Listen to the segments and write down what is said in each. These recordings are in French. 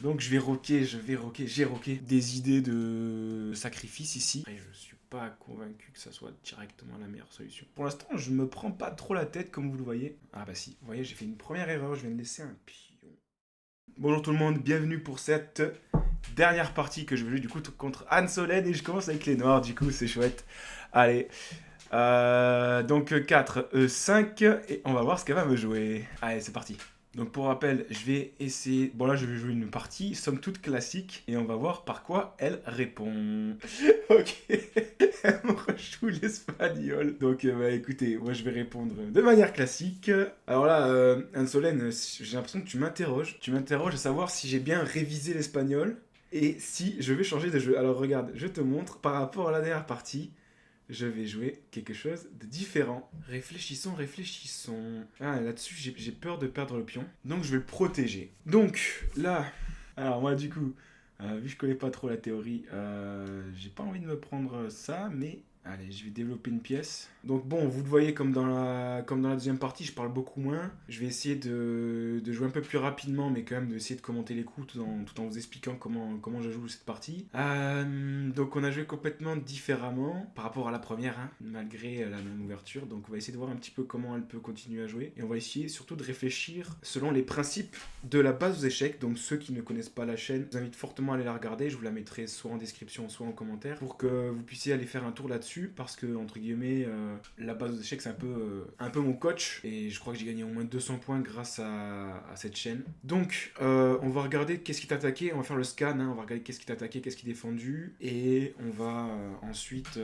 Donc je vais roquer, j'ai roqué des idées de sacrifice ici. Après, je suis pas convaincu que ça soit directement la meilleure solution. Pour l'instant, je me prends pas trop la tête comme vous le voyez. Ah bah si, vous voyez, j'ai fait une première erreur, je viens de laisser un pion. Bonjour tout le monde, bienvenue pour cette dernière partie que je vais jouer du coup contre Anne Solène et je commence avec les noirs, du coup c'est chouette. Allez, donc 4, 5 et on va voir ce qu'elle va me jouer. Allez, c'est parti. Donc pour rappel, je vais essayer... Bon là, je vais jouer une partie, somme toute classique, et on va voir par quoi elle répond. Ok, elle me rejoue l'espagnol. Donc bah écoutez, moi je vais répondre de manière classique. Alors là, Anne-Solène, j'ai l'impression que tu m'interroges. Tu m'interroges à savoir si j'ai bien révisé l'espagnol et si je vais changer de jeu. Alors regarde, je te montre, par rapport à la dernière partie, je vais jouer quelque chose de différent. Réfléchissons, réfléchissons. Ah, là-dessus, j'ai peur de perdre le pion. Donc, je vais le protéger. Donc, là... Alors, moi, du coup, vu que je connais pas trop la théorie, j'ai pas envie de me prendre ça, mais... Allez, je vais développer une pièce. Donc bon, vous le voyez comme dans la deuxième partie, je parle beaucoup moins. Je vais essayer de jouer un peu plus rapidement, mais quand même d'essayer de commenter les coups tout en vous expliquant comment je joue cette partie. Donc on a joué complètement différemment par rapport à la première, hein, malgré la même ouverture. Donc on va essayer de voir un petit peu comment elle peut continuer à jouer. Et on va essayer surtout de réfléchir selon les principes de la base aux échecs. Donc ceux qui ne connaissent pas la chaîne, je vous invite fortement à aller la regarder. Je vous la mettrai soit en description, soit en commentaire, pour que vous puissiez aller faire un tour là-dessus. Parce que, entre guillemets, la base aux échecs, c'est un peu mon coach. Et je crois que j'ai gagné au moins 200 points grâce à cette chaîne. Donc, on va regarder qu'est-ce qui t'a attaqué. On va faire le scan. Hein, on va regarder qu'est-ce qui t'a attaqué, qu'est-ce qui est défendu. Et on va ensuite...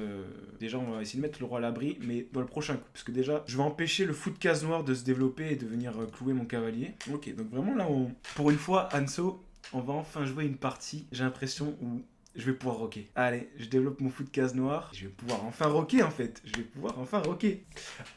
déjà, on va essayer de mettre le roi à l'abri. Mais dans le prochain coup. Parce que déjà, je vais empêcher le fou de case noire de se développer et de venir clouer mon cavalier. Ok, donc vraiment là, pour une fois, Anso, on va enfin jouer une partie, j'ai l'impression, où je vais pouvoir rocker. Allez, je développe mon fou de case noire. Je vais pouvoir enfin rocker en fait. Je vais pouvoir enfin rocker.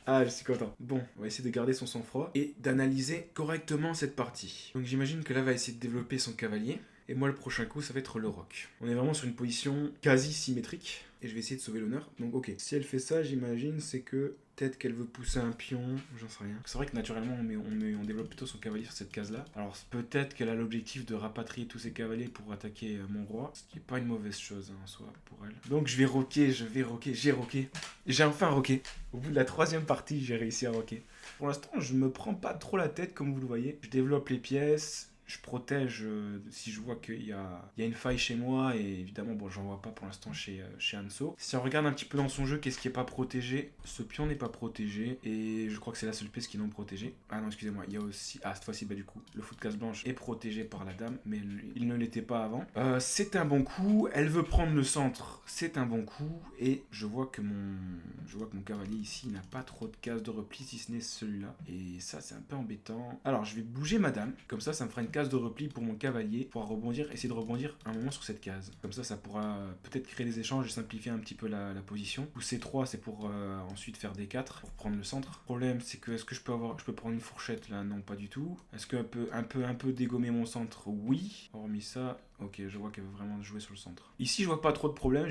Ah, je suis content. Bon, on va essayer de garder son sang-froid et d'analyser correctement cette partie. Donc j'imagine que là, va essayer de développer son cavalier. Et moi, le prochain coup, ça va être le roc. On est vraiment sur une position quasi symétrique. Et je vais essayer de sauver l'honneur. Donc ok, si elle fait ça, j'imagine, c'est que peut-être qu'elle veut pousser un pion, j'en sais rien. C'est vrai que naturellement, on développe plutôt son cavalier sur cette case-là. Alors peut-être qu'elle a l'objectif de rapatrier tous ses cavaliers pour attaquer mon roi, ce qui n'est pas une mauvaise chose en soi pour elle. Donc je vais rocker, j'ai rocké. J'ai enfin rocké. Au bout de la troisième partie, j'ai réussi à rocker. Pour l'instant, je me prends pas trop la tête, comme vous le voyez. Je développe les pièces. Je protège si je vois qu'il y a une faille chez moi, et évidemment, bon, j'en vois pas pour l'instant chez Hanso. Si on regarde un petit peu dans son jeu, qu'est-ce qui est pas protégé? Ce pion n'est pas protégé, et je crois que c'est la seule pièce qui est non protégée. Ah non, excusez-moi, il y a aussi... Ah, cette fois-ci, bah du coup, le fou de case blanche est protégé par la dame, mais il ne l'était pas avant. C'est un bon coup, elle veut prendre le centre, c'est un bon coup, et je vois que mon cavalier ici n'a pas trop de cases de repli, si ce n'est celui-là, et ça, c'est un peu embêtant. Alors, je vais bouger ma dame, comme ça me fera une case de repli pour mon cavalier, pour rebondir, essayer de rebondir un moment sur cette case. Comme ça pourra peut-être créer des échanges et simplifier un petit peu la position. Ou C3, c'est pour ensuite faire D4, pour prendre le centre. Le problème, c'est que est-ce que je peux prendre une fourchette là? Non, pas du tout. Est-ce qu'elle peut un peu dégommer mon centre? Oui. Hormis ça, ok, je vois qu'elle veut vraiment jouer sur le centre. Ici, je vois pas trop de problème.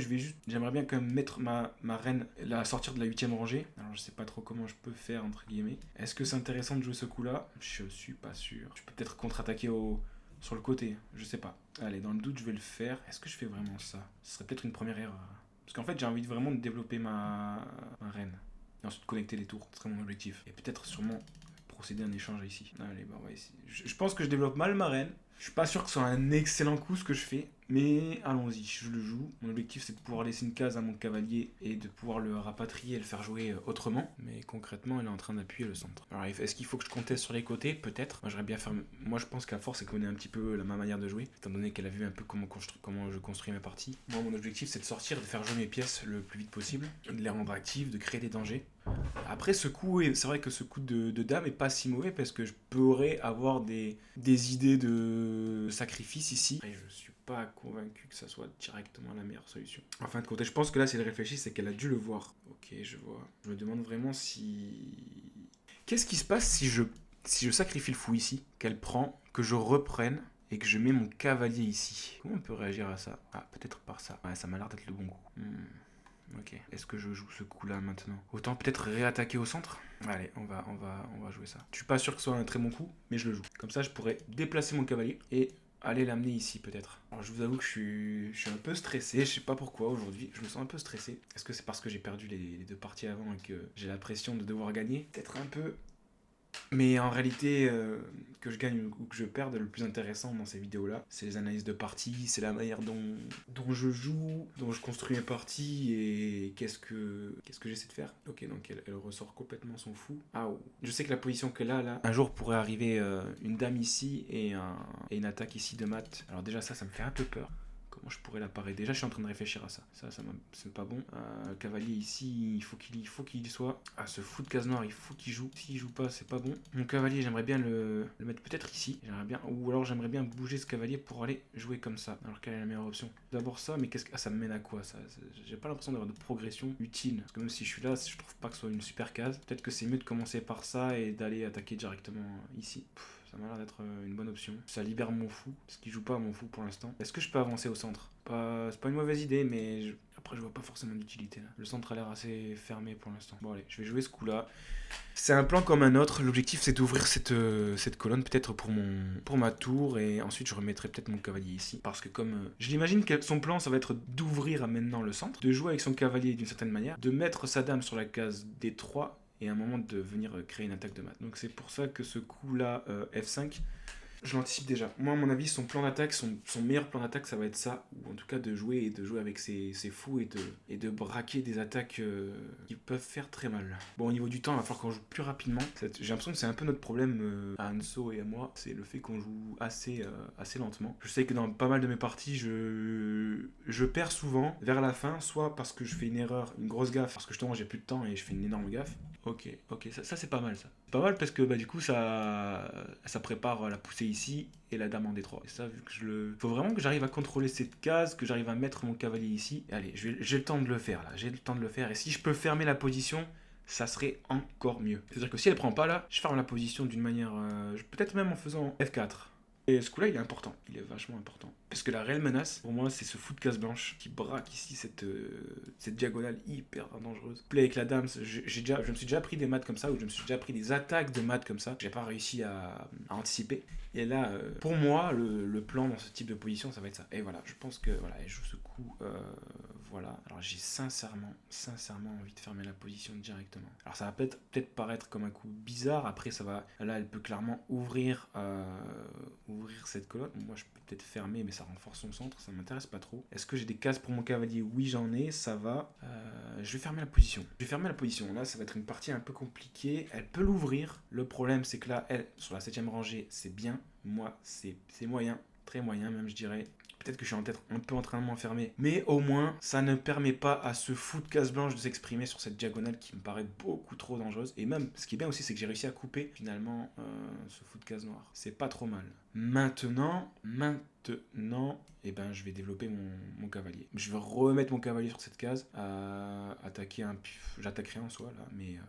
J'aimerais bien quand même mettre ma reine, la sortir de la 8ème rangée. Alors, je sais pas trop comment je peux faire, entre guillemets. Est-ce que c'est intéressant de jouer ce coup-là? Je suis pas sûr. Je peux peut-être contre-attaquer sur le côté. Je sais pas. Allez, dans le doute, je vais le faire. Est-ce que je fais vraiment ça? Ce serait peut-être une première erreur. Parce qu'en fait, j'ai envie vraiment de développer ma reine. Et ensuite, connecter les tours. Ce serait mon objectif. Et peut-être sûrement procéder à un échange ici. Allez, bah on va essayer. Je pense que je développe mal ma reine. Je suis pas sûr que ce soit un excellent coup ce que je fais, mais allons-y, je le joue. Mon objectif, c'est de pouvoir laisser une case à mon cavalier et de pouvoir le rapatrier et le faire jouer autrement. Mais concrètement, elle est en train d'appuyer le centre. Alors, est-ce qu'il faut que je conteste sur les côtés? Peut-être. Moi, j'aurais bien faire... Moi, je pense qu'à force, elle connaît un petit peu ma manière de jouer, étant donné qu'elle a vu un peu comment je construis ma partie. Moi, mon objectif, c'est de sortir, de faire jouer mes pièces le plus vite possible, de les rendre actives, de créer des dangers. Après, ce coup, c'est vrai que ce coup de dame est pas si mauvais parce que je pourrais avoir des idées de sacrifice ici. Après, je suis pas convaincu que ça soit directement la meilleure solution. En fin de compte, je pense que là, si elle réfléchit, c'est qu'elle a dû le voir. Ok, je vois. Je me demande vraiment si... Qu'est-ce qui se passe si je sacrifie le fou ici, qu'elle prend, que je reprenne et que je mets mon cavalier ici? Comment on peut réagir à ça? Ah, peut-être par ça. Ouais, ça m'a l'air d'être le bon coup. Ok. Est-ce que je joue ce coup-là maintenant? Autant peut-être réattaquer au centre? Allez, on va jouer ça. Je suis pas sûr que ce soit un très bon coup, mais je le joue. Comme ça, je pourrais déplacer mon cavalier et aller l'amener ici peut-être. Alors je vous avoue que je suis un peu stressé, je sais pas pourquoi aujourd'hui, je me sens un peu stressé. Est-ce que c'est parce que j'ai perdu les deux parties avant et que j'ai la pression de devoir gagner? Peut-être un peu. Mais en réalité, que je gagne ou que je perde, le plus intéressant dans ces vidéos-là, c'est les analyses de parties, c'est la manière dont je joue, dont je construis mes parties et qu'est-ce que j'essaie de faire. Ok, donc elle ressort complètement son fou. Ah, oh. Je sais que la position qu'elle a là, un jour pourrait arriver une dame ici et une attaque ici de mat. Alors déjà ça me fait un peu peur. Comment je pourrais la parer? Déjà, je suis en train de réfléchir à ça. C'est pas bon. Cavalier ici, il faut qu'il y soit. Ah, ce fou de case noire, il faut qu'il joue. S'il joue pas, c'est pas bon. Mon cavalier, j'aimerais bien le mettre peut-être ici. Ou alors j'aimerais bien bouger ce cavalier pour aller jouer comme ça. Alors quelle est la meilleure option? D'abord ça, mais ça me mène à quoi ça? J'ai pas l'impression d'avoir de progression utile. Parce que même si je suis là, je trouve pas que ce soit une super case. Peut-être que c'est mieux de commencer par ça et d'aller attaquer directement ici. Ça m'a l'air d'être une bonne option. Ça libère mon fou, parce qu'il joue pas à mon fou pour l'instant. Est-ce que je peux avancer au centre? C'est pas une mauvaise idée, mais après je vois pas forcément d'utilité là. Le centre a l'air assez fermé pour l'instant. Bon allez, je vais jouer ce coup-là. C'est un plan comme un autre. L'objectif c'est d'ouvrir cette colonne peut-être pour ma tour et ensuite je remettrai peut-être mon cavalier ici. Parce que comme je l'imagine que son plan ça va être d'ouvrir maintenant le centre, de jouer avec son cavalier d'une certaine manière, de mettre sa dame sur la case D3 et à un moment de venir créer une attaque de mat. Donc c'est pour ça que ce coup-là, F5, je l'anticipe déjà. Moi, à mon avis, son plan d'attaque, son meilleur plan d'attaque, ça va être ça. Ou en tout cas de jouer avec ses fous et de braquer des attaques qui peuvent faire très mal. Bon, au niveau du temps, il va falloir qu'on joue plus rapidement. J'ai l'impression que c'est un peu notre problème à Hanso et à moi. C'est le fait qu'on joue assez lentement. Je sais que dans pas mal de mes parties, je perds souvent vers la fin, soit parce que je fais une erreur, une grosse gaffe, parce que justement j'ai plus de temps et je fais une énorme gaffe. Ok, ça c'est pas mal ça. C'est pas mal parce que du coup ça prépare la poussée ici et la dame en D3. Et ça, vu que faut vraiment que j'arrive à contrôler cette case, que j'arrive à mettre mon cavalier ici. Et allez, j'ai le temps de le faire là, j'ai le temps de le faire. Et si je peux fermer la position, ça serait encore mieux. C'est-à-dire que si elle prend pas là, je ferme la position d'une manière, peut-être même en faisant F4. Et ce coup-là, il est important, il est vachement important. Parce que la réelle menace, pour moi, c'est ce fou de case blanche qui braque ici cette diagonale hyper dangereuse. Play avec la dame, je me suis déjà pris des maths comme ça, ou je me suis déjà pris des attaques de maths comme ça. J'ai pas réussi à anticiper. Et là, pour moi, le plan dans ce type de position, ça va être ça. Et voilà, je pense que voilà, elle joue ce coup. Voilà. Alors j'ai sincèrement envie de fermer la position directement. Alors ça va peut-être paraître comme un coup bizarre. Après, là, elle peut clairement ouvrir cette colonne. Moi, je peux peut-être fermer, mais ça renforce son centre. Ça m'intéresse pas trop. Est-ce que j'ai des cases pour mon cavalier? Oui, j'en ai. Ça va. Je vais fermer la position. Là, ça va être une partie un peu compliquée. Elle peut l'ouvrir. Le problème, c'est que là, elle, sur la 7ème rangée, c'est bien. Moi, c'est moyen. Très moyen, même, je dirais. Peut-être que je suis un peu en train de m'enfermer. Mais au moins, ça ne permet pas à ce fou de case blanche de s'exprimer sur cette diagonale qui me paraît beaucoup trop dangereuse. Et même, ce qui est bien aussi, c'est que j'ai réussi à couper finalement ce fou de case noire. C'est pas trop mal. Maintenant, eh ben, je vais développer mon cavalier. Je vais remettre mon cavalier sur cette case, attaquer j'attaquerai en soi là, mais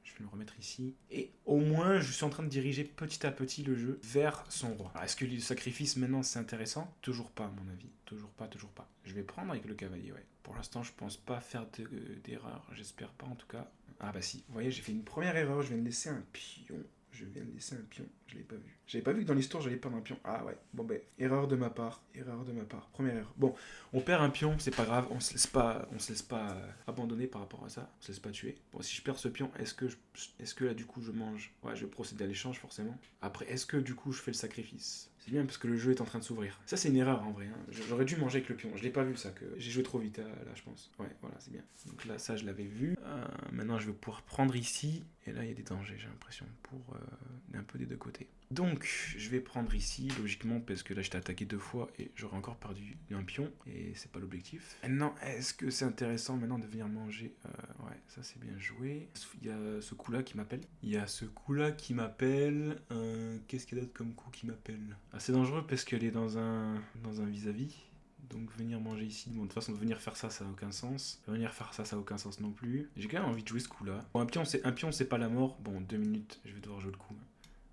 je vais le remettre ici. Et au moins, je suis en train de diriger petit à petit le jeu vers son roi. Alors, est-ce que le sacrifice maintenant c'est intéressant? Toujours pas, à mon avis. Toujours pas. Je vais prendre avec le cavalier, ouais. Pour l'instant, je pense pas faire d'erreur. J'espère pas en tout cas. Ah bah si, vous voyez, j'ai fait une première erreur. Je viens de laisser un pion. Je l'ai pas vu. J'avais pas vu que dans l'histoire j'allais perdre un pion. Ah ouais, bon ben, erreur de ma part. Première erreur. Bon, on perd un pion, c'est pas grave, on se laisse pas abandonner par rapport à ça, on se laisse pas tuer. Bon, si je perds ce pion, est-ce que là du coup je mange? Ouais, je vais procéder à l'échange forcément. Après, est-ce que du coup je fais le sacrifice? C'est bien parce que le jeu est en train de s'ouvrir. Ça c'est une erreur en vrai, hein. J'aurais dû manger avec le pion, je l'ai pas vu ça, que j'ai joué trop vite là je pense. Ouais, voilà, c'est bien. Donc là ça je l'avais vu. Maintenant je vais pouvoir prendre ici, et là il y a des dangers j'ai l'impression, pour un peu des deux côtés. Donc, je vais prendre ici, logiquement, parce que là, je t'ai attaqué 2 fois et j'aurais encore perdu un pion, et c'est pas l'objectif. Maintenant, est-ce que c'est intéressant maintenant de venir manger? Ouais, ça c'est bien joué. Il y a ce coup-là qui m'appelle. Qu'est-ce qu'il y a d'autre comme coup qui m'appelle? C'est dangereux parce qu'elle est dans un vis-à-vis. Donc venir manger ici, bon de toute façon venir faire ça a aucun sens. Venir faire ça a aucun sens non plus. J'ai quand même envie de jouer ce coup-là. Bon, un pion c'est pas la mort. Bon, 2 minutes, je vais devoir jouer le coup.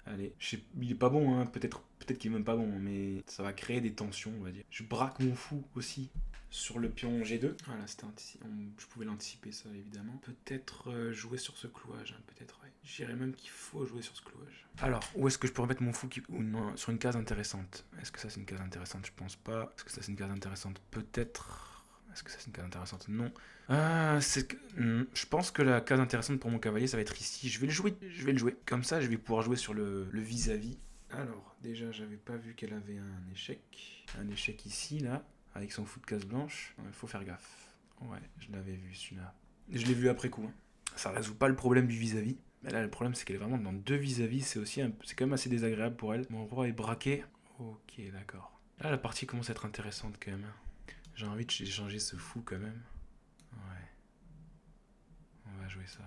Allez, il est pas bon, hein. Peut-être qu'il est même pas bon, mais ça va créer des tensions, on va dire. Je braque mon fou aussi sur le pion G2. Voilà, je pouvais l'anticiper ça évidemment. Peut-être jouer sur ce clouage, hein, peut-être, ouais. Je dirais même qu'il faut jouer sur ce clouage. Alors, où est-ce que je peux remettre mon fou ou non, sur une case intéressante? Est-ce que ça c'est une case intéressante? Je pense pas. Est-ce que ça c'est une case intéressante? Peut-être. Est-ce que ça c'est une case intéressante? Non. Je pense que la case intéressante pour mon cavalier, ça va être ici. Je vais le jouer. Je vais le jouer. Comme ça, je vais pouvoir jouer sur le vis-à-vis. Alors, déjà, j'avais pas vu qu'elle avait un échec. Un échec ici, là, avec son fou de case blanche. Il faut faire gaffe. Ouais, je l'avais vu celui-là. Je l'ai vu après coup. Hein. Ça résout pas le problème du vis-à-vis. Mais là, le problème, c'est qu'elle est vraiment dans deux vis-à-vis. C'est quand même assez désagréable pour elle. Mon roi est braqué. Ok, d'accord. Là, la partie commence à être intéressante quand même. J'ai envie de changer ce fou quand même. Ouais. On va jouer ça.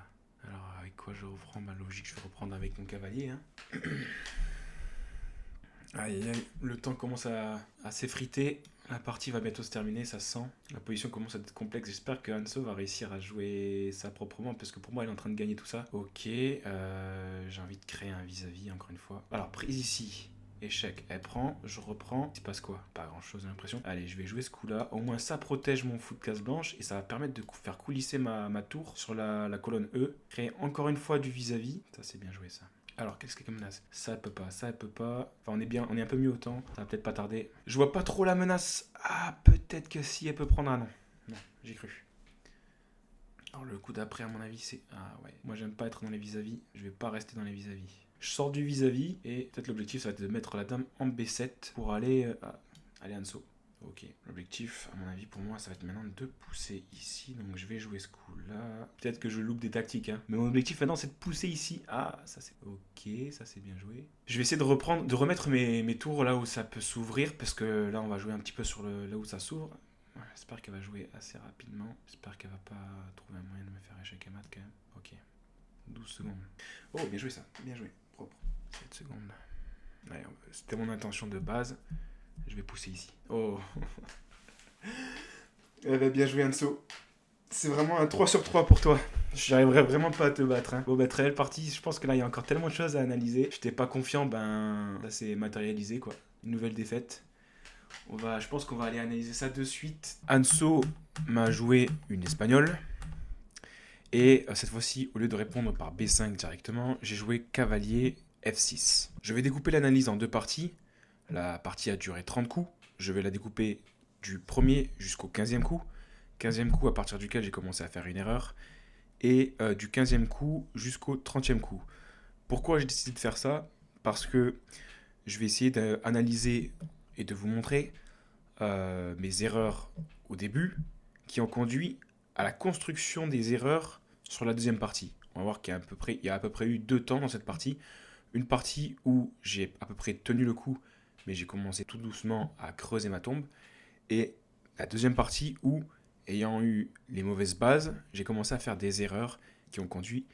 Alors, avec quoi je reprends? Bah, logique, je vais reprendre avec mon cavalier. Hein. Aïe, aïe, le temps commence à s'effriter. La partie va bientôt se terminer, ça sent. La position commence à être complexe. J'espère que Hanso va réussir à jouer ça proprement, parce que pour moi, elle est en train de gagner tout ça. Ok, j'ai envie de créer un vis-à-vis, encore une fois. Alors, prise ici. Échec. Elle prend, je reprends. Il se passe quoi? Pas grand-chose, j'ai l'impression. Allez, je vais jouer ce coup-là. Au moins, ça protège mon fou de case blanche, et ça va permettre de faire coulisser ma tour sur la colonne E. Créer encore une fois du vis-à-vis. Ça, c'est bien joué, ça. Alors, qu'est-ce que menace? Ça, elle peut pas, ça, elle peut pas. Enfin, on est un peu mieux au temps. Ça va peut-être pas tarder. Je vois pas trop la menace. Ah, peut-être que si, elle peut prendre un non. Non, j'ai cru. Alors, le coup d'après, à mon avis, c'est... Ah, ouais. Moi, j'aime pas être dans les vis-à-vis. Je vais pas rester dans les vis-à-vis. Je sors du vis-à-vis, et peut-être l'objectif, ça va être de mettre la dame en B7 pour aller... aller Hanso. Ok, l'objectif, à mon avis, pour moi, ça va être maintenant de pousser ici. Donc, je vais jouer ce coup-là. Peut-être que je loupe des tactiques, hein. Mais mon objectif maintenant, c'est de pousser ici. Ah, ça c'est... Ok, ça c'est bien joué. Je vais essayer de remettre mes tours là où ça peut s'ouvrir. Parce que là, on va jouer un petit peu sur là où ça s'ouvre. Ouais, j'espère qu'elle va jouer assez rapidement. J'espère qu'elle va pas trouver un moyen de me faire échec à mat quand même. Ok. 12 secondes. Oh, bien joué ça. Bien joué. Propre. 7 secondes. Ouais, c'était mon intention de base. Je vais pousser ici. Oh. Elle va bien jouer Hanso. C'est vraiment un 3 sur 3 pour toi. J'arriverai vraiment pas à te battre. Hein. Bon, bah, très belle partie. Je pense que là, il y a encore tellement de choses à analyser. J'étais pas confiant, ben là, c'est matérialisé, quoi. Une nouvelle défaite. Je pense qu'on va aller analyser ça de suite. Hanso m'a joué une espagnole. Et cette fois-ci, au lieu de répondre par B5 directement, j'ai joué cavalier F6. Je vais découper l'analyse en deux parties. La partie a duré 30 coups. Je vais la découper du premier jusqu'au 15e coup. 15e coup à partir duquel j'ai commencé à faire une erreur. Et du 15e coup jusqu'au 30e coup. Pourquoi j'ai décidé de faire ça? Parce que je vais essayer d'analyser et de vous montrer mes erreurs au début qui ont conduit à la construction des erreurs sur la deuxième partie. On va voir qu'il y a à peu près eu 2 temps dans cette partie. Une partie où j'ai à peu près tenu le coup, mais j'ai commencé tout doucement à creuser ma tombe. Et la deuxième partie où, ayant eu les mauvaises bases, j'ai commencé à faire des erreurs qui ont conduit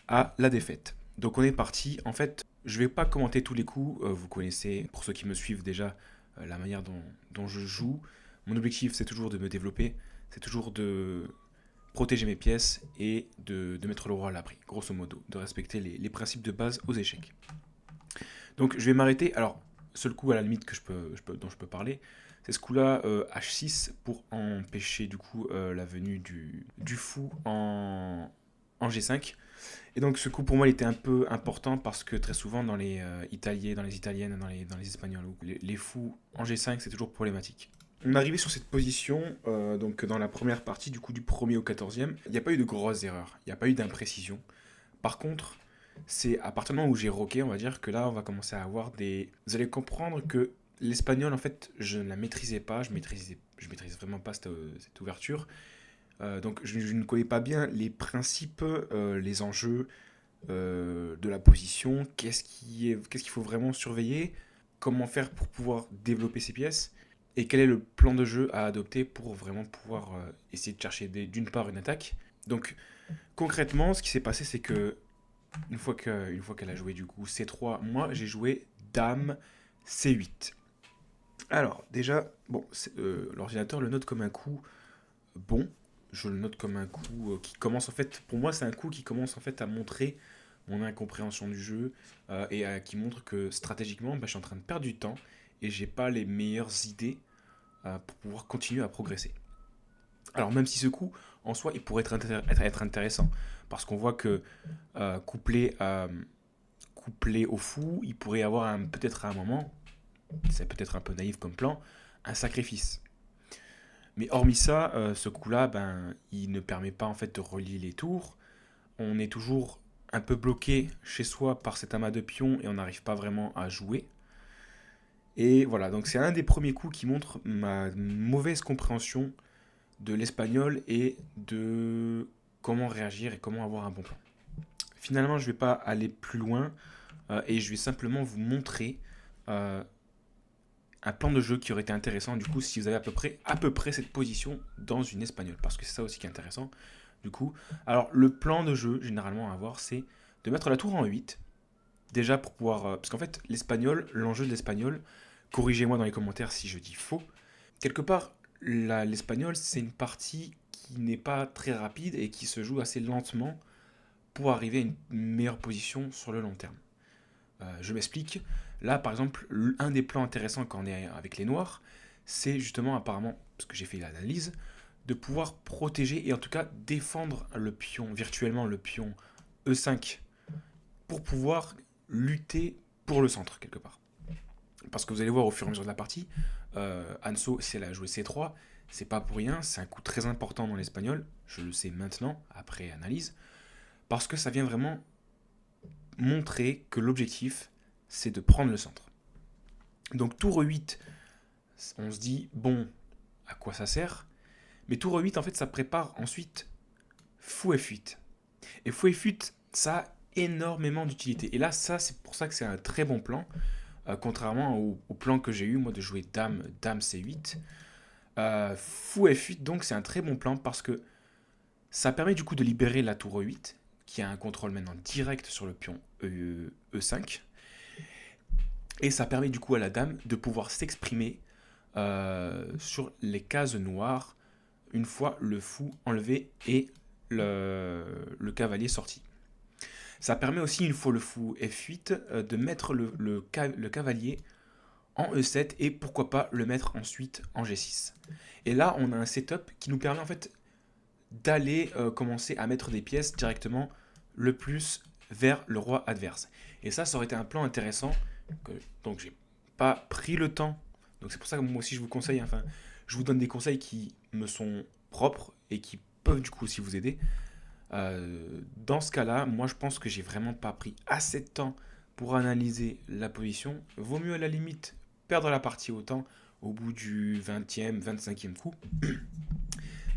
à la défaite. Donc on est parti. En fait, je ne vais pas commenter tous les coups. Vous connaissez, pour ceux qui me suivent déjà, la manière dont je joue. Mon objectif, c'est toujours de me développer. C'est toujours de protéger mes pièces et de mettre le roi à l'abri, grosso modo. De respecter les principes de base aux échecs. Donc je vais m'arrêter. Alors, seul coup à la limite dont je peux parler, c'est ce coup-là, H6, pour empêcher du coup la venue du fou en G5. Et donc ce coup pour moi il était un peu important parce que très souvent dans les italiennes, dans les espagnols, les fous en G5 c'est toujours problématique. On est arrivé sur cette position, donc dans la première partie du coup du 1er au 14e, il n'y a pas eu de grosses erreurs, il n'y a pas eu d'imprécision. Par contre, c'est à partir du moment où j'ai roqué, on va dire que là on va commencer à avoir des... Vous allez comprendre que l'espagnol en fait je ne la maîtrisais pas, je maîtrise vraiment pas cette ouverture. Donc je ne connais pas bien les principes, les enjeux de la position, qu'est-ce qu'il faut vraiment surveiller, comment faire pour pouvoir développer ses pièces, et quel est le plan de jeu à adopter pour vraiment pouvoir essayer de chercher d'une part une attaque. Donc concrètement, ce qui s'est passé, c'est que une fois qu'elle a joué du coup C3, moi j'ai joué Dame C8. Alors déjà, bon, l'ordinateur le note comme un coup bon. Je le note comme un coup qui commence en fait, pour moi c'est un coup qui commence en fait à montrer mon incompréhension du jeu et qui montre que stratégiquement je suis en train de perdre du temps et j'ai pas les meilleures idées pour pouvoir continuer à progresser. Alors même si ce coup en soi il pourrait être intéressant, Parce qu'on voit que couplé au fou, il pourrait y avoir peut-être à un moment, c'est peut-être un peu naïf comme plan, un sacrifice. Mais hormis ça, ce coup-là, il ne permet pas en fait de relier les tours. On est toujours un peu bloqué chez soi par cet amas de pions et on n'arrive pas vraiment à jouer. Et voilà, donc c'est un des premiers coups qui montre ma mauvaise compréhension de l'espagnol et de comment réagir et comment avoir un bon plan. Finalement, je ne vais pas aller plus loin et je vais simplement vous montrer un plan de jeu qui aurait été intéressant du coup si vous avez à peu près cette position dans une espagnole, parce que c'est ça aussi qui est intéressant du coup. Alors le plan de jeu généralement à avoir, c'est de mettre la tour en 8 déjà pour pouvoir parce qu'en fait l'enjeu de l'espagnol, corrigez-moi dans les commentaires si je dis faux, quelque part l'espagnol c'est une partie qui n'est pas très rapide et qui se joue assez lentement pour arriver à une meilleure position sur le long terme. Je m'explique. Là, par exemple, un des plans intéressants quand on est avec les noirs, c'est justement apparemment, parce que j'ai fait l'analyse, de pouvoir protéger et en tout cas défendre le pion, virtuellement le pion E5, pour pouvoir lutter pour le centre, quelque part. Parce que vous allez voir au fur et à mesure de la partie, Hanso, si elle a joué C3, c'est pas pour rien, c'est un coup très important dans l'espagnol, je le sais maintenant, après analyse, parce que ça vient vraiment montrer que l'objectif, c'est de prendre le centre. Donc tour 8, on se dit, bon, à quoi ça sert? Mais tour 8, en fait, ça prépare ensuite fou F8. Et fou F8, ça a énormément d'utilité. Et là, ça, c'est pour ça que c'est un très bon plan, contrairement au plan que j'ai eu, moi, de jouer dame C8. Fou F8, donc, c'est un très bon plan parce que ça permet du coup de libérer la tour E8, qui a un contrôle maintenant direct sur le pion E5. Et ça permet du coup à la dame de pouvoir s'exprimer sur les cases noires une fois le fou enlevé et le cavalier sorti. Ça permet aussi, une fois le fou F8, de mettre le cavalier en E7 et pourquoi pas le mettre ensuite en G6. Et là, on a un setup qui nous permet en fait d'aller commencer à mettre des pièces directement le plus vers le roi adverse. Et ça aurait été un plan intéressant. Donc j'ai pas pris le temps. Donc c'est pour ça que moi aussi je vous conseille, enfin, je vous donne des conseils qui me sont propres et qui peuvent du coup aussi vous aider. Dans ce cas-là, moi je pense que j'ai vraiment pas pris assez de temps pour analyser la position. Vaut mieux à la limite perdre la partie autant au bout du 20e, 25e coup.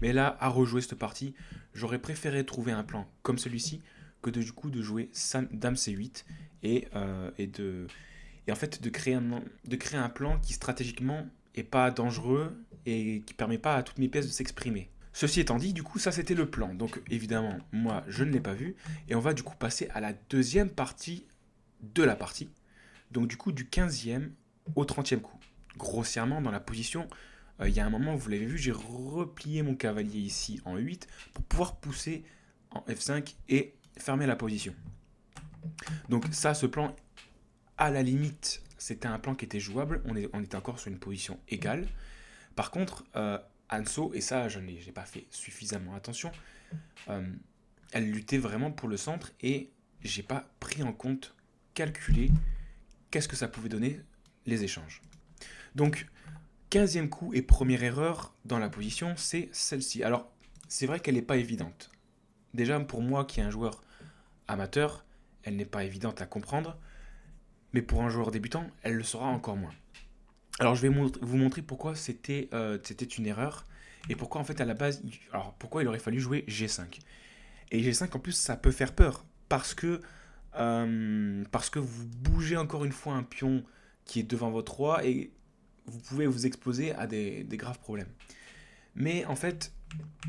Mais là, à rejouer cette partie, j'aurais préféré trouver un plan comme celui-ci que du coup de jouer dame C8 et en fait de créer un plan qui stratégiquement est pas dangereux et qui permet pas à toutes mes pièces de s'exprimer. Ceci étant dit, du coup, ça c'était le plan. Donc évidemment, moi je ne l'ai pas vu et on va du coup passer à la deuxième partie de la partie. Donc du coup du 15e au 30e coup. Grossièrement dans la position, il y a un moment, vous l'avez vu, j'ai replié mon cavalier ici en 8 pour pouvoir pousser en F5 et fermer la position. Donc ça, ce plan, à la limite, c'était un plan qui était jouable, on était encore sur une position égale. Par contre, Hanso, et ça je n'ai pas fait suffisamment attention, elle luttait vraiment pour le centre et j'ai pas pris en compte, calculé, qu'est-ce que ça pouvait donner les échanges. Donc, 15e coup et première erreur dans la position, c'est celle-ci. Alors, c'est vrai qu'elle n'est pas évidente. Déjà, pour moi qui est un joueur amateur, elle n'est pas évidente à comprendre, mais pour un joueur débutant, elle le sera encore moins. Alors, je vais vous montrer pourquoi c'était une erreur, et pourquoi en fait à la base, pourquoi il aurait fallu jouer G5. Et G5 en plus, ça peut faire peur, parce que vous bougez encore une fois un pion qui est devant votre roi, et vous pouvez vous exposer à des graves problèmes. Mais en fait,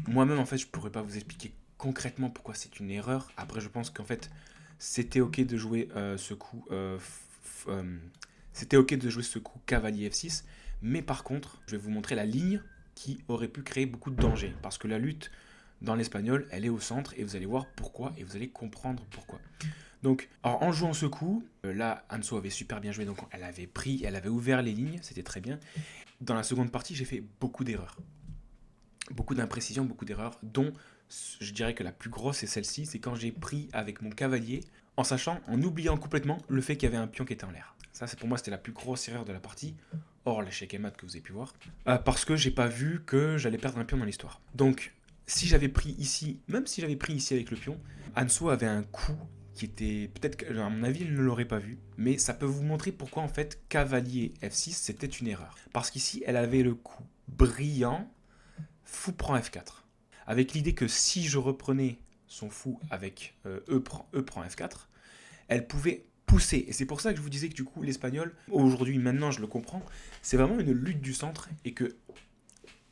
moi-même, en fait, je pourrais pas vous expliquer concrètement pourquoi c'est une erreur. Après, je pense qu'en fait, c'était ok de jouer ce coup. C'était ok de jouer ce coup cavalier F6. Mais par contre, je vais vous montrer la ligne qui aurait pu créer beaucoup de danger. Parce que la lutte dans l'espagnol, elle est au centre et vous allez voir pourquoi et vous allez comprendre pourquoi. Donc, alors, en jouant ce coup, là, Hanso avait super bien joué, donc elle avait ouvert les lignes, c'était très bien. Dans la seconde partie, j'ai fait beaucoup d'erreurs. Beaucoup d'imprécisions, beaucoup d'erreurs, dont je dirais que la plus grosse c'est celle-ci, c'est quand j'ai pris avec mon cavalier, en oubliant complètement le fait qu'il y avait un pion qui était en l'air. Ça, c'est pour moi, c'était la plus grosse erreur de la partie, hors l'échec et mat que vous avez pu voir, parce que j'ai pas vu que j'allais perdre un pion dans l'histoire. Donc, si j'avais pris ici, même si j'avais pris ici avec le pion, Hanso avait un coup qui était, peut-être qu'à mon avis, il ne l'aurait pas vu, mais ça peut vous montrer pourquoi en fait cavalier F6 c'était une erreur. Parce qu'ici, elle avait le coup brillant, fou prend F4. Avec l'idée que si je reprenais son fou avec E prend F4, elle pouvait pousser. Et c'est pour ça que je vous disais que du coup, l'espagnol, aujourd'hui, maintenant, je le comprends, c'est vraiment une lutte du centre et que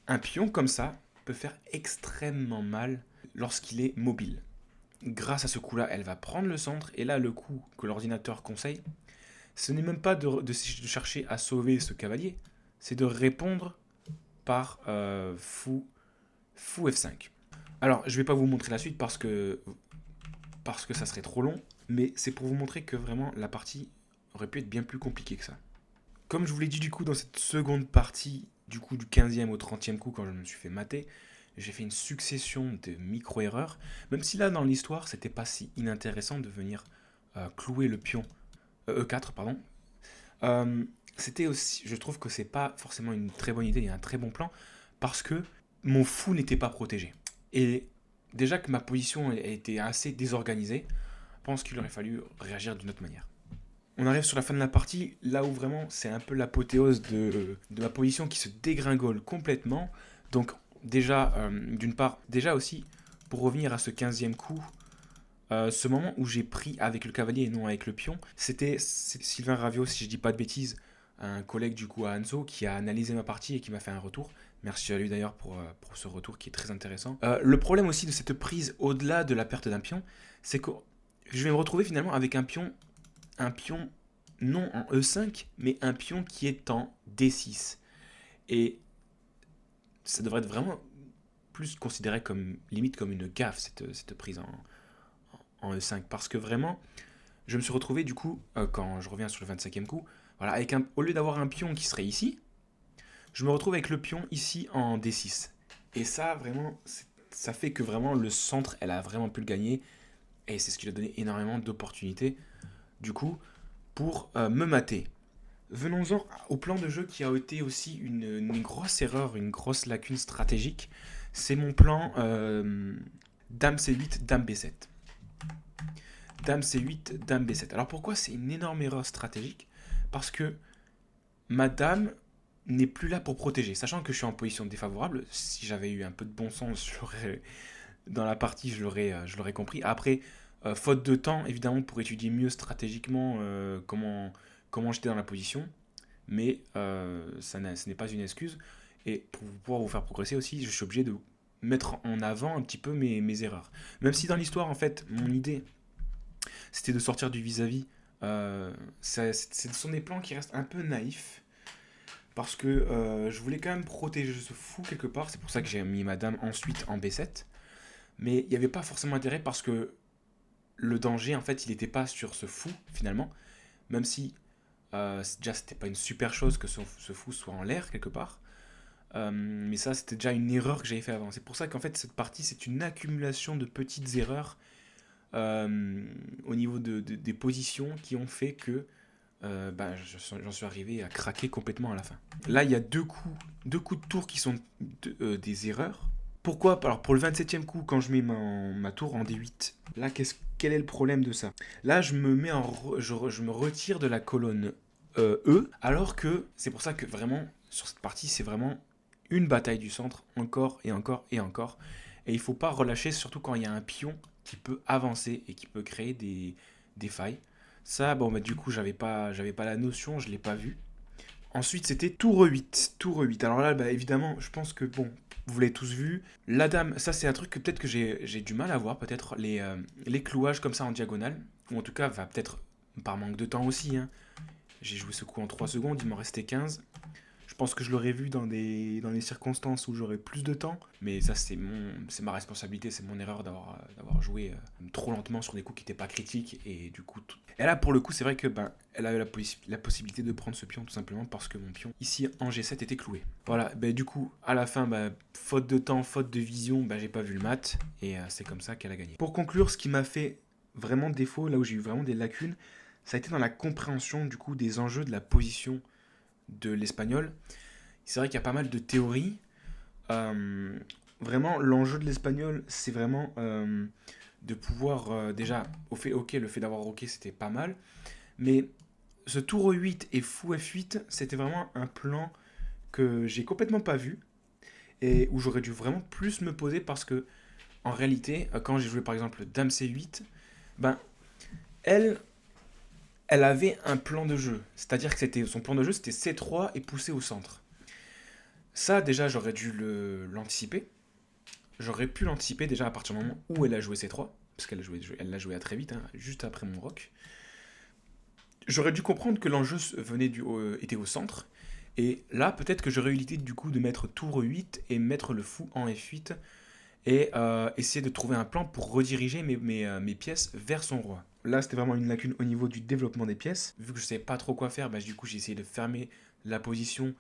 un pion comme ça peut faire extrêmement mal lorsqu'il est mobile. Grâce à ce coup-là, elle va prendre le centre et là, le coup que l'ordinateur conseille, ce n'est même pas de chercher à sauver ce cavalier, c'est de répondre par fou F5. Alors, je ne vais pas vous montrer la suite parce que ça serait trop long, mais c'est pour vous montrer que vraiment la partie aurait pu être bien plus compliquée que ça. Comme je vous l'ai dit du coup dans cette seconde partie, du coup du 15e au 30e coup quand je me suis fait mater, j'ai fait une succession de micro-erreurs, même si là dans l'histoire c'était pas si inintéressant de venir clouer le pion E4, pardon. C'était aussi, je trouve que c'est pas forcément une très bonne idée et un très bon plan, parce que mon fou n'était pas protégé. Et déjà que ma position était assez désorganisée, je pense qu'il aurait fallu réagir d'une autre manière. On arrive sur la fin de la partie, là où vraiment c'est un peu l'apothéose de ma position qui se dégringole complètement. Donc déjà, d'une part, déjà aussi, pour revenir à ce 15e coup, ce moment où j'ai pris avec le cavalier et non avec le pion, c'est Sylvain Raviot, si je dis pas de bêtises, un collègue du coup à Hanso, qui a analysé ma partie et qui m'a fait un retour. Merci à lui d'ailleurs pour ce retour qui est très intéressant. Le problème aussi de cette prise au-delà de la perte d'un pion, c'est que je vais me retrouver finalement avec un pion non en E5, mais un pion qui est en D6. Et ça devrait être vraiment plus considéré comme limite comme une gaffe, cette prise en E5. Parce que vraiment, je me suis retrouvé du coup, quand je reviens sur le 25e coup, voilà, au lieu d'avoir un pion qui serait ici, je me retrouve avec le pion ici en D6. Et ça, vraiment, ça fait que vraiment le centre, elle a vraiment pu le gagner. Et c'est ce qui lui a donné énormément d'opportunités, du coup, pour me mater. Venons-en au plan de jeu qui a été aussi une grosse erreur, une grosse lacune stratégique. C'est mon plan Dame C8, Dame B7. Dame C8, Dame B7. Alors pourquoi c'est une énorme erreur stratégique? Parce que ma dame n'est plus là pour protéger. Sachant que je suis en position défavorable, si j'avais eu un peu de bon sens, dans la partie, je l'aurais compris. Après, faute de temps, évidemment, pour étudier mieux stratégiquement comment j'étais dans la position. Mais ce n'est pas une excuse. Et pour pouvoir vous faire progresser aussi, je suis obligé de mettre en avant un petit peu mes erreurs. Même si dans l'histoire, en fait, mon idée, c'était de sortir du vis-à-vis. Ce sont des plans qui restent un peu naïfs. Parce que je voulais quand même protéger ce fou quelque part. C'est pour ça que j'ai mis ma dame ensuite en B7. Mais il n'y avait pas forcément intérêt parce que le danger, en fait, il n'était pas sur ce fou, finalement. Même si, déjà, c'était pas une super chose que ce fou soit en l'air, quelque part. Mais ça, c'était déjà une erreur que j'avais fait avant. C'est pour ça qu'en fait, cette partie, c'est une accumulation de petites erreurs au niveau des positions qui ont fait que j'en suis arrivé à craquer complètement à la fin. Là, il y a deux coups de tour qui sont des erreurs. Pourquoi? Alors pour le 27e coup, quand je mets ma tour en D8, là, quel est le problème de ça? Là, je me retire de la colonne E, alors que c'est pour ça que vraiment, sur cette partie, c'est vraiment une bataille du centre, encore et encore et encore. Et il ne faut pas relâcher, surtout quand il y a un pion qui peut avancer et qui peut créer des failles. Ça, du coup, j'avais pas la notion, je l'ai pas vu. Ensuite, c'était tour E8. Alors là, évidemment, je pense que, vous l'avez tous vu. La dame, ça, c'est un truc que peut-être que j'ai du mal à voir. Peut-être les clouages comme ça en diagonale. Ou en tout cas, peut-être par manque de temps aussi. Hein. J'ai joué ce coup en 3 secondes, il m'en restait 15. Je pense que je l'aurais vu dans des circonstances où j'aurais plus de temps, mais ça c'est ma responsabilité, c'est mon erreur d'avoir joué trop lentement sur des coups qui n'étaient pas critiques, et du coup Et là pour le coup c'est vrai que elle a eu la possibilité de prendre ce pion tout simplement parce que mon pion ici en G7 était cloué. Voilà, du coup à la fin, faute de temps, faute de vision, j'ai pas vu le mat, et c'est comme ça qu'elle a gagné. Pour conclure, ce qui m'a fait vraiment défaut, là où j'ai eu vraiment des lacunes, ça a été dans la compréhension du coup des enjeux de la position de l'espagnol. C'est vrai qu'il y a pas mal de théories. Vraiment, l'enjeu de l'espagnol, c'est vraiment de pouvoir déjà, le fait d'avoir roqué, c'était pas mal. Mais ce tour E8 et fou F8, c'était vraiment un plan que j'ai complètement pas vu et où j'aurais dû vraiment plus me poser parce que, en réalité, quand j'ai joué par exemple Dame C8, elle, elle avait un plan de jeu. C'est-à-dire que son plan de jeu, c'était C3 et pousser au centre. Ça, déjà, j'aurais dû l'anticiper. J'aurais pu l'anticiper déjà à partir du moment où elle a joué C3, parce elle l'a joué à très vite, juste après mon rock. J'aurais dû comprendre que l'enjeu était au centre. Et là, peut-être que j'aurais eu l'idée du coup de mettre tour E8 et mettre le fou en F8 et essayer de trouver un plan pour rediriger mes pièces vers son roi. Là, c'était vraiment une lacune au niveau du développement des pièces. Vu que je ne savais pas trop quoi faire, du coup, j'ai essayé de fermer la position,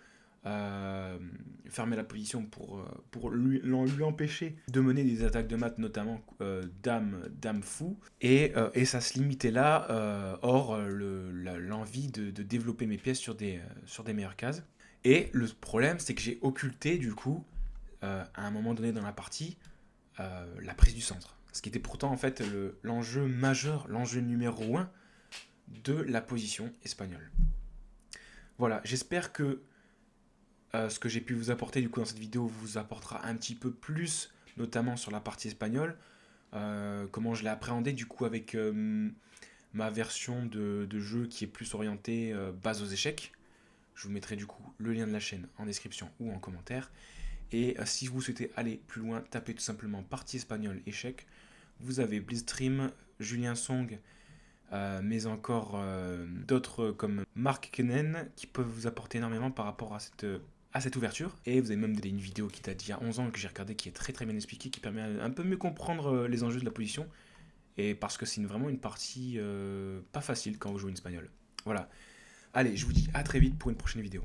pour lui empêcher de mener des attaques de mat, notamment dame fou. Et ça se limitait là, hors l'envie de développer mes pièces sur des meilleures cases. Et le problème, c'est que j'ai occulté, du coup, à un moment donné dans la partie, la prise du centre. Ce qui était pourtant en fait l'enjeu majeur, l'enjeu numéro 1 de la position espagnole. Voilà, j'espère que ce que j'ai pu vous apporter du coup dans cette vidéo vous apportera un petit peu plus, notamment sur la partie espagnole, comment je l'ai appréhendé du coup avec ma version de jeu qui est plus orientée base aux échecs. Je vous mettrai du coup le lien de la chaîne en description ou en commentaire. Et si vous souhaitez aller plus loin, tapez tout simplement partie espagnole échec. Vous avez Blitzstream, Julien Song, mais encore d'autres comme Mark Kenen qui peuvent vous apporter énormément par rapport à cette ouverture. Et vous avez même une vidéo qui date d'il y a 11 ans que j'ai regardé qui est très très bien expliquée, qui permet un peu mieux comprendre les enjeux de la position. Et parce que c'est vraiment une partie pas facile quand vous jouez une espagnole. Voilà. Allez, je vous dis à très vite pour une prochaine vidéo.